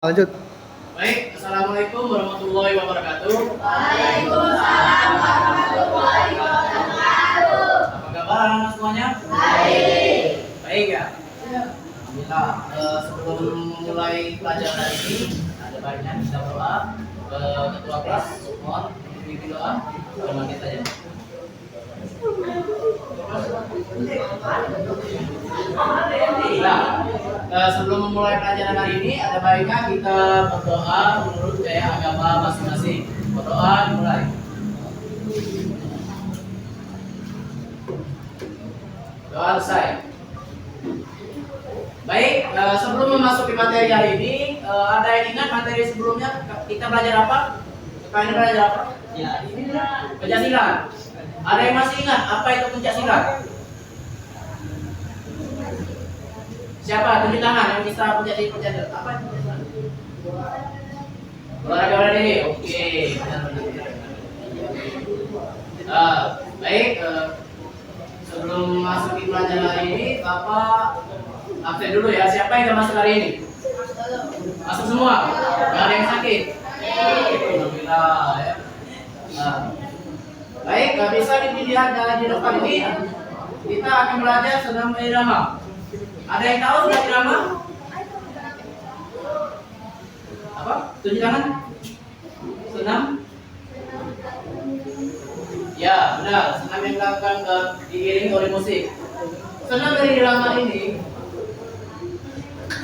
Lanjut. Baik, assalamualaikum warahmatullahi wabarakatuh. Waalaikumsalam warahmatullahi wabarakatuh. Apa kabar anak semuanya? Baik. Baik ya. Alhamdulillah. Sebelum memulai pelajaran hari ini, ada baiknya kita berdoa. Ketua kelas, mohon memimpin doa. Sama kita aja. Nah, sebelum memulai pelajaran hari ini, ada baiknya kita berdoa menurut gaya agama masing-masing. Berdoa dimulai. Doa selesai. Baik, sebelum memasuki materi hari ini, ada yang ingat materi sebelumnya kita belajar apa? Kita belajar apa? Pencaksilat. Ada yang masih ingat apa itu pencaksilat? Siapa? Tunjuk tangan yang bisa pencaksilat. Apa itu pencaksilat? Olahraga bela diri. Oke. Baik. Sebelum masuki pelajaran hari ini, Bapak absen dulu ya. Siapa yang gak masuk hari ini? Masuk semua. Gak ada yang sakit. Alhamdulillah ya. Baik, gak bisa dilihat di depan ini. Kita akan belajar senam irama. Ada yang tahu senam irama? Apa? Tunjuk tangan. Senam? Ya, benar. Senam yang dilakukan diiringi oleh musik. Senam irama ini,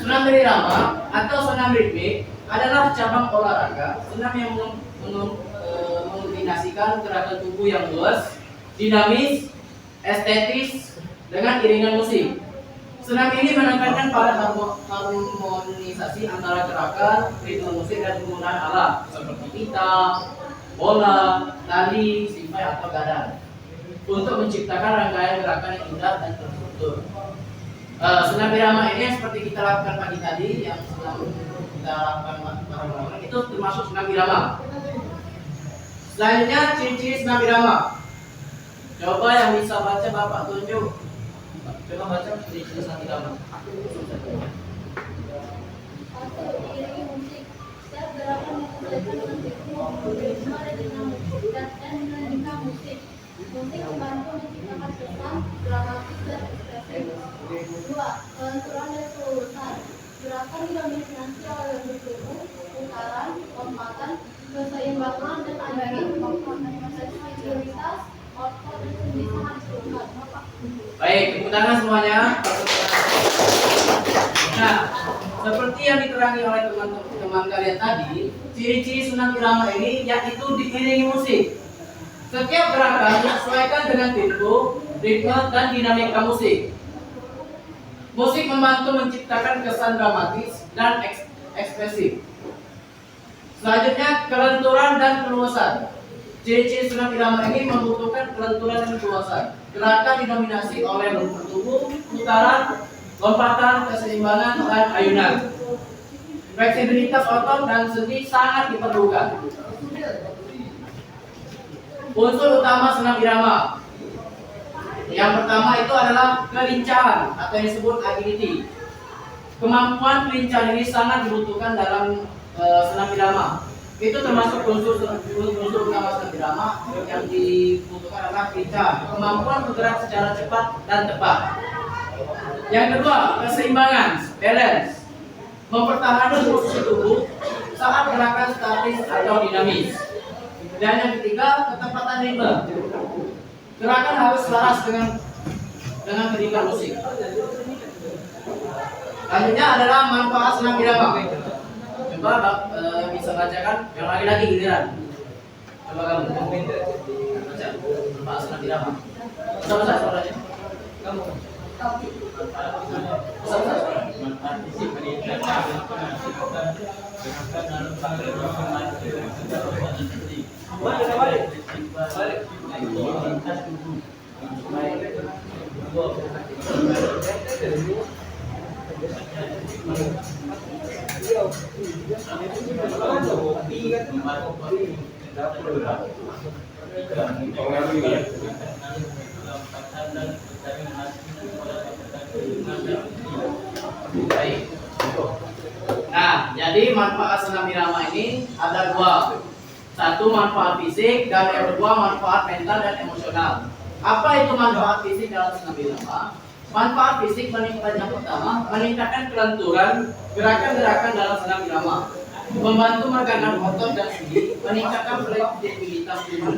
senam irama atau senam ritmik adalah cabang olahraga senam yang mengkombinasikan gerakan tubuh yang luas, dinamis, estetis dengan iringan musik. Senam ini menekankan pada harmonisasi antara gerakan, ritme musik dan penggunaan alat seperti pita, bola, tali, simpai atau gadang untuk menciptakan rangkaian gerakan yang indah dan terstruktur. Senam irama ini seperti kita lakukan pagi tadi yang sedang kita lakukan bareng-bareng itu termasuk senam irama. Selanjutnya ciri-ciri senam irama. Coba yang bisa baca Bapak tunjuk. Coba baca ciri-ciri senam irama. Iringi musik. Setiap gerakan disesuaikan dengan ritme berisma dan dinamik dan dinamika musik. Musik membantu menciptakan kesan, dramatis dan ekspresif. 2. Kelenturan dan kelulusan. Gerakan didominasi oleh bentuk, putaran, lompatan, keseimbangan dan adegan, sensibilitas, otot dan sendi sangat terlihat. Baik, tepuk tangan semuanya. Nah, seperti yang diterangi oleh teman-teman kalian tadi, ciri-ciri senam irama ini yaitu diiringi musik. Setiap gerakan disesuaikan dengan tempo, ritme, dan dinamika musik. Musik membantu menciptakan kesan dramatis dan ekspresif. Selanjutnya, kelenturan dan keluasan. Ciri-ciri senam irama ini membutuhkan kelenturan dan keluasan. Gerakan didominasi oleh bentuk tubuh, putaran, lompatan, keseimbangan, dan ayunan. Fleksibilitas otot dan sendi sangat diperlukan. Unsur utama senam irama. Yang pertama itu adalah kelincahan atau yang disebut agility. Kemampuan kelincahan ini sangat dibutuhkan dalam senam irama. Itu termasuk unsur utama senam irama yang dibutuhkan adalah kelincahan, kemampuan bergerak secara cepat dan tepat. Yang kedua, keseimbangan, balance. Mempertahankan posisi tubuh saat gerakan statis atau dinamis. Dan yang ketiga, ketepatan ritme. Gerakan harus selaras dengan ritme musik. Selanjutnya adalah manfaat senam irama. Coba bisa bacakan yang lagi-lagi giliran. Coba kamu baca manfaat senam irama. Bisa suaranya. Kamu. Baik. Nah, jadi manfaat senam irama ini ada dua. Satu manfaat fisik dan yang kedua manfaat mental dan emosional. Apa itu manfaat fisik dalam senam irama? Manfaat fisik meningkatkan yang pertama, meningkatkan kelenturan gerakan-gerakan dalam senam irama, membantu meregakan otot dan sendi, meningkatkan fleksibilitas tubuh.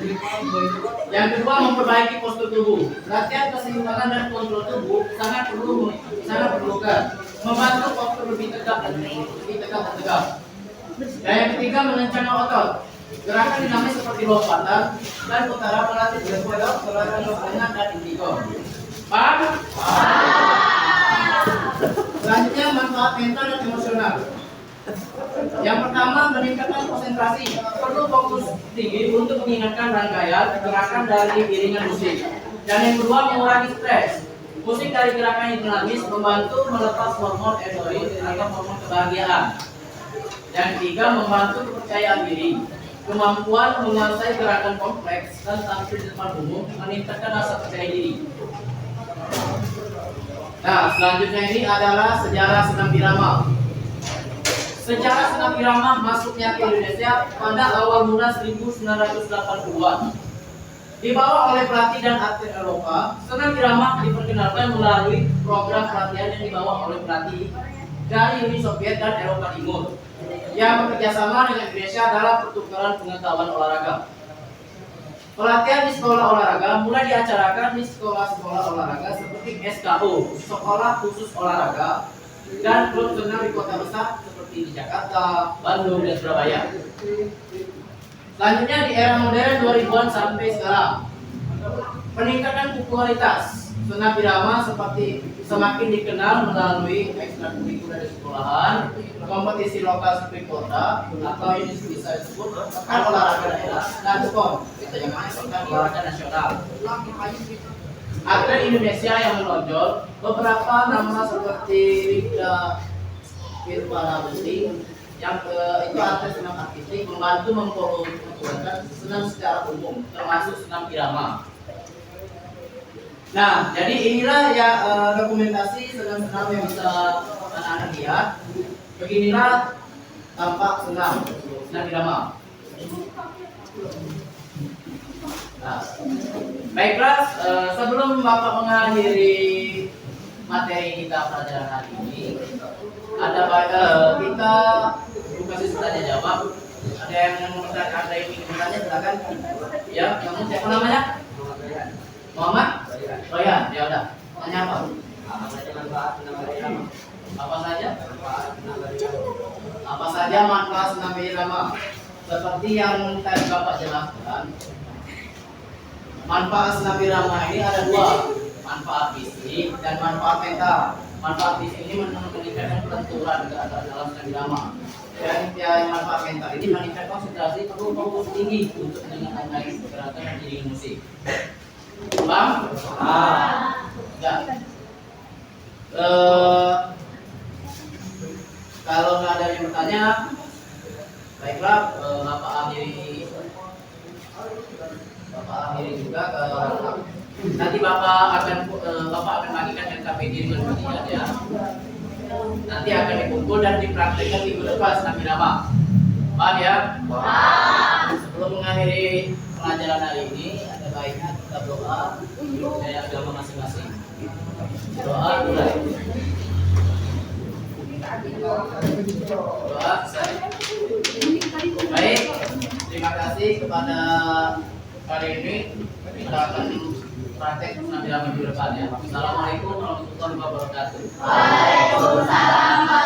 Yang kedua, memperbaiki postur tubuh. Latihan keseimbangan dan kontrol tubuh sangat diperlukan, membantu postur lebih tegak dan tegak. Dan yang ketiga, mengencangkan otot. Gerakan dinamis seperti lompatan dan putaran melatih berkedok, gerakan lengan dan indigo. Paham? Selanjutnya manfaat mental dan emosional. Yang pertama, meningkatkan konsentrasi. Perlu fokus tinggi untuk mengingatkan rangkaian gerakan dari iringan musik. Dan yang kedua, mengurangi stres. Musik dari gerakan dinamis membantu melepas hormon endorfin atau hormon kebahagiaan. Yang ketiga, membantu kepercayaan diri. Kemampuan menguasai gerakan kompleks dan tampil di depan umum meningkatkan rasa percaya diri. Nah, selanjutnya ini adalah sejarah senam irama. Sejarah senam irama masuknya ke Indonesia pada awal mula 1980-an. Dibawa oleh pelatih dan atlet Eropa, senam irama diperkenalkan melalui program pelatihan yang dibawa oleh pelatih dari Uni Soviet dan Eropa Timur yang bekerjasama dengan Indonesia dalam pertukaran pengetahuan olahraga. Pelatihan di sekolah olahraga mulai diacarakan di sekolah-sekolah olahraga seperti SKO, Sekolah Khusus Olahraga, dan klub senam di kota besar seperti di Jakarta, Bandung, dan Surabaya. Selanjutnya di era modern 2000-an sampai sekarang, peningkatan popularitas senam irama seperti semakin dikenal melalui ekstrakurikuler di sekolahan, kompetisi lokal seperti kota, atau ini bisa disebut pekan olahraga daerah dan PON, itu yang pekan olahraga nasional. Atlet Indonesia yang menonjol, beberapa nama seperti Rika Irfanabuti, yang itu atlet senam artistik membantu mempopulerkan senam secara umum, termasuk senam irama. Nah, jadi inilah ya dokumentasi senam-senam yang bisa anak-anak lihat. Beginilah tampak senam irama. Nah, baiklah, sebelum Bapak mengakhiri materi kita pelajaran hari ini, kita buka sesi tanya jawab. Ada yang ingin bertanya, silakan. Ya, kamu siapa namanya? Muhammad? Oh ya, ya udah. Tanya apa? Apa saja manfaat senam irama? Apa saja manfaat senam irama? Seperti yang tadi Bapak jelaskan, manfaat senam irama ini ada dua, manfaat fisik dan manfaat mental. Manfaat fisik ini meningkatkan kelenturan dalam senam irama. Dan yang manfaat mental ini meningkatkan konsentrasi, perlu fokus tinggi untuk mendengarkan gerakan dan iringan musik. Bang? Ya. Kalau nggak ada yang bertanya, baiklah, Bapak akhiri juga. Nanti Bapak akan bagikan NKPD dengan kalian ya. Nanti akan dikumpul dan dipraktikkan minggu depan senam irama. Paham ya? Sebelum mengakhiri pelajaran hari ini, ada baiknya kita doa dari agama masing-masing. Doa mulai. Doa saya. Baik, terima kasih kepada hari ini. Kita akan praktek senam irama minggu depan ya. Assalamualaikum warahmatullahi wabarakatuh. Waalaikumsalam.